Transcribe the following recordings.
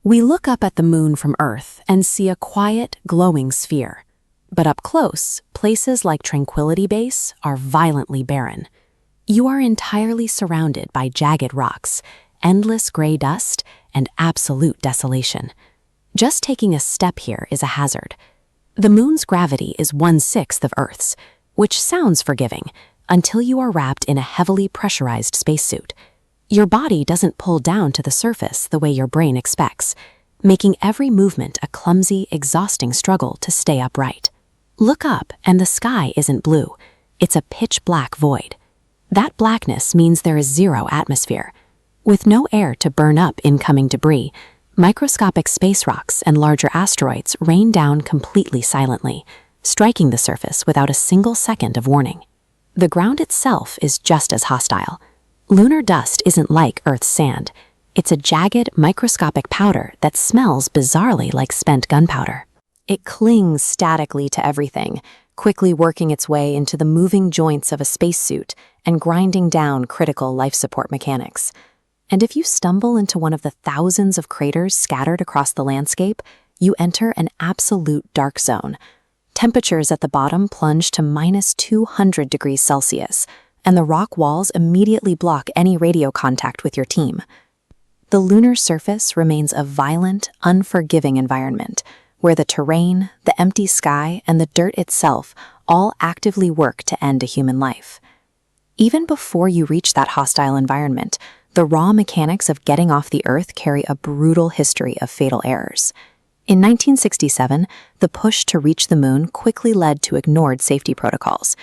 We look up at the moon from Earth and see a quiet, glowing sphere. But up close, places like Tranquility Base are violently barren. You are entirely surrounded by jagged rocks, endless gray dust, and absolute desolation. Just taking a step here is a hazard. The moon's gravity is 1/6 of Earth's, which sounds forgiving until you are wrapped in a heavily pressurized spacesuit. Your body doesn't pull down to the surface the way your brain expects, making every movement a clumsy, exhausting struggle to stay upright. Look up, and the sky isn't blue. It's a pitch-black void. That blackness means there is zero atmosphere. With no air to burn up incoming debris, microscopic space rocks and larger asteroids rain down completely silently, striking the surface without a single second of warning. The ground itself is just as hostile. Lunar dust isn't like Earth's sand. It's a jagged, microscopic powder that smells bizarrely like spent gunpowder. It clings statically to everything, quickly working its way into the moving joints of a spacesuit and grinding down critical life support mechanics. And if you stumble into one of the thousands of craters scattered across the landscape, you enter an absolute dark zone. Temperatures at the bottom plunge to -200 degrees Celsius, and the rock walls immediately block any radio contact with your team. The lunar surface remains a violent, unforgiving environment, where the terrain, the empty sky, and the dirt itself all actively work to end a human life. Even before you reach that hostile environment, the raw mechanics of getting off the Earth carry a brutal history of fatal errors. In 1967, the push to reach the moon quickly led to ignored safety protocols.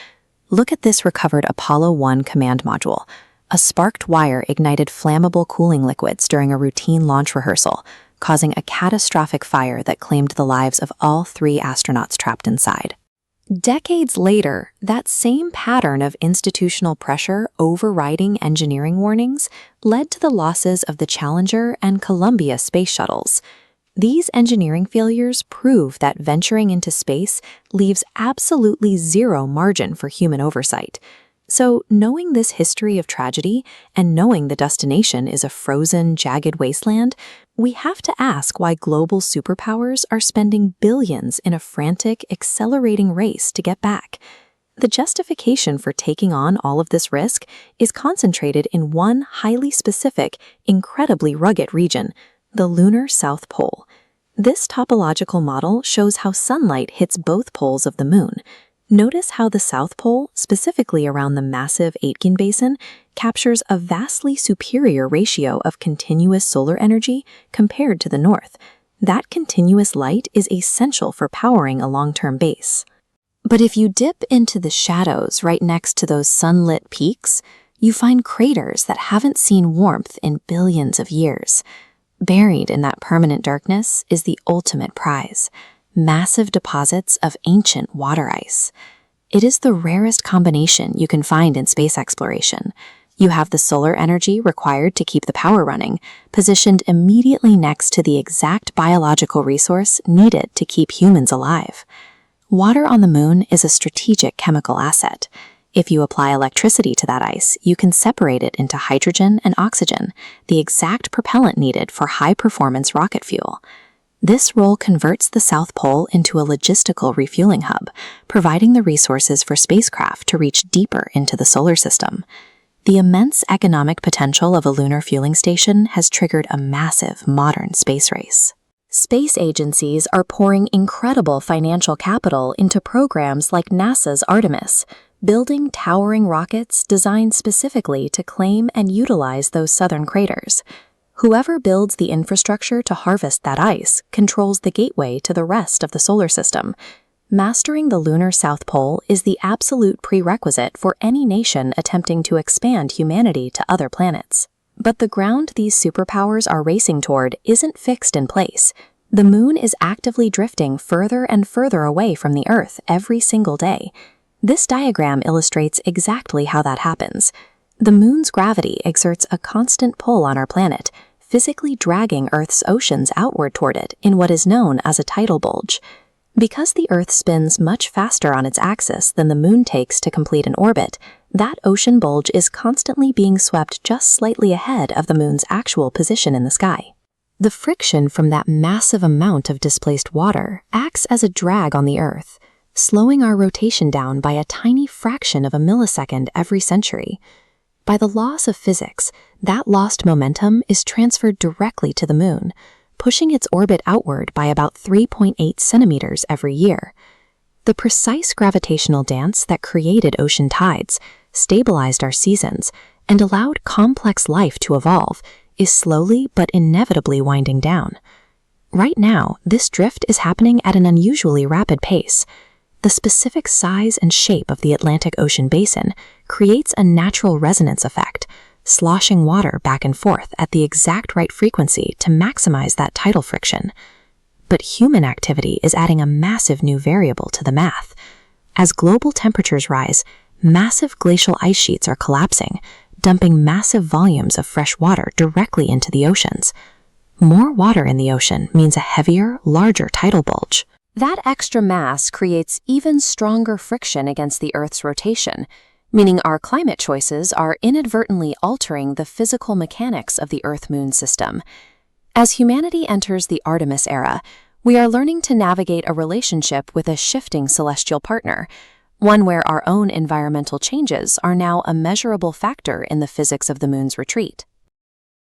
Look at this recovered Apollo 1 command module. A sparked wire ignited flammable cooling liquids during a routine launch rehearsal, causing a catastrophic fire that claimed the lives of all 3 astronauts trapped inside. Decades later, that same pattern of institutional pressure overriding engineering warnings led to the losses of the Challenger and Columbia space shuttles. These engineering failures prove that venturing into space leaves absolutely zero margin for human oversight. So, knowing this history of tragedy and knowing the destination is a frozen, jagged wasteland, we have to ask why global superpowers are spending billions in a frantic, accelerating race to get back. The justification for taking on all of this risk is concentrated in one highly specific, incredibly rugged region, the lunar South Pole. This topological model shows how sunlight hits both poles of the moon. Notice how the South Pole, specifically around the massive Aitken Basin, captures a vastly superior ratio of continuous solar energy compared to the North. That continuous light is essential for powering a long-term base. But if you dip into the shadows right next to those sunlit peaks, you find craters that haven't seen warmth in billions of years. Buried in that permanent darkness is the ultimate prize: massive deposits of ancient water ice. It is the rarest combination you can find in space exploration. You have the solar energy required to keep the power running, positioned immediately next to the exact biological resource needed to keep humans alive. Water on the moon is a strategic chemical asset. If you apply electricity to that ice, you can separate it into hydrogen and oxygen, the exact propellant needed for high-performance rocket fuel. This role converts the South Pole into a logistical refueling hub, providing the resources for spacecraft to reach deeper into the solar system. The immense economic potential of a lunar fueling station has triggered a massive modern space race. Space agencies are pouring incredible financial capital into programs like NASA's Artemis, building towering rockets designed specifically to claim and utilize those southern craters. Whoever builds the infrastructure to harvest that ice controls the gateway to the rest of the solar system. Mastering the lunar South Pole is the absolute prerequisite for any nation attempting to expand humanity to other planets. But the ground these superpowers are racing toward isn't fixed in place. The moon is actively drifting further and further away from the Earth every single day. This diagram illustrates exactly how that happens. The moon's gravity exerts a constant pull on our planet, physically dragging Earth's oceans outward toward it in what is known as a tidal bulge. Because the Earth spins much faster on its axis than the moon takes to complete an orbit, that ocean bulge is constantly being swept just slightly ahead of the moon's actual position in the sky. The friction from that massive amount of displaced water acts as a drag on the Earth, slowing our rotation down by a tiny fraction of a millisecond every century. By the laws of physics, that lost momentum is transferred directly to the Moon, pushing its orbit outward by about 3.8 centimeters every year. The precise gravitational dance that created ocean tides, stabilized our seasons, and allowed complex life to evolve is slowly but inevitably winding down. Right now, this drift is happening at an unusually rapid pace. The specific size and shape of the Atlantic Ocean basin creates a natural resonance effect, sloshing water back and forth at the exact right frequency to maximize that tidal friction. But human activity is adding a massive new variable to the math. As global temperatures rise, massive glacial ice sheets are collapsing, dumping massive volumes of fresh water directly into the oceans. More water in the ocean means a heavier, larger tidal bulge. That extra mass creates even stronger friction against the Earth's rotation, meaning our climate choices are inadvertently altering the physical mechanics of the Earth-Moon system. As humanity enters the Artemis era, we are learning to navigate a relationship with a shifting celestial partner, one where our own environmental changes are now a measurable factor in the physics of the Moon's retreat.